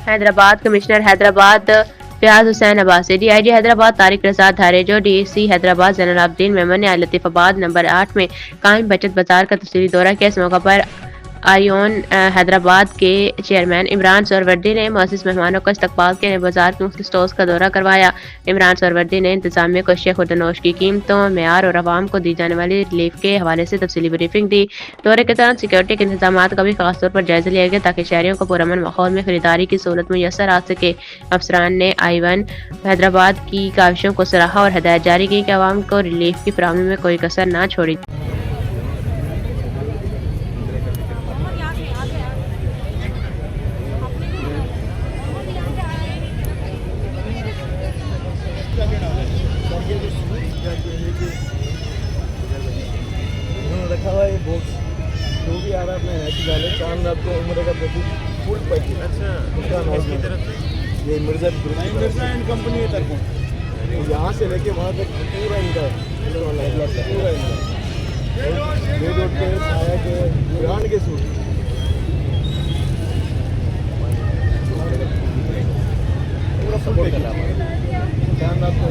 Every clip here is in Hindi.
हैदराबाद। कमिश्नर हैदराबाद फयाज हुसैन अब्बासी। DIG हैदराबाद तारिक रज़ा धारेजो। DC हैदराबाद ज़ैनुलआबदीन मेमन ने लतीफ़ाबाद नंबर 8 में कायम बचत बाजार का तफसीली दौरा किया। इस मौका पर आयोन हैदराबाद के चेयरमैन इमरान सरवर्दी ने मुअज़्ज़िज़ मेहमानों का इस्तकबाल किया। बाजार के मुख्तलिफ स्टॉल्स का दौरा करवाया। इमरान सरवर्दी ने इंतजामिया को अशिया खुर्दनोश की कीमतों, मेयार और अवाम को दी जाने वाली रिलीफ के हवाले से तफसीली ब्रीफिंग दी। दौरे के दौरान सिक्योरिटी के इंतजाम का भी खास तौर पर जायजा लिया गया ताकि शहरियों को पुरअमन माहौल में खरीदारी की सहूलत मुयसर आ सके। अफसरान ने I1 हैदराबाद की काविशों को सराहा और हदायत जारी की कि अवाम को रिलीफ की फराहमी में कोई कसर ना छोड़ी। रखा हुआ है बॉक्स जो भी आ रहा है अपने ऐसी डाले चांद रात को उम्र का प्रति फुल पैकेज। अच्छा, उसका नाम ये मिर्जा एंड कंपनी है तरफ यहाँ से लेके वहाँ तक पूरा इनका पूरा इनका रोड के छाया के ब्रांड के सूट पूरा सपोर्ट कर रहा है चांद रात को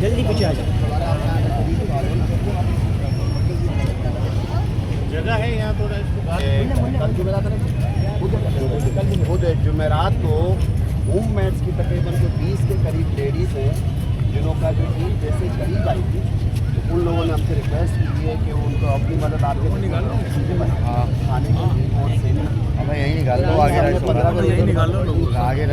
जल्दी पीछे आ जाओ, जगह है यहाँ थोड़ा इसको खुद जुमेरात को होम मेड्स की तकरीबन जो 20 के करीब लेडीज़ हैं जिनका जो ईद जैसे करीब आई थी तो उन लोगों ने हमसे रिक्वेस्ट की है कि उनको अपनी मदद आपके खाने के लिए और यही निकाल लो आगे, 15 को यही निकाल लो आगे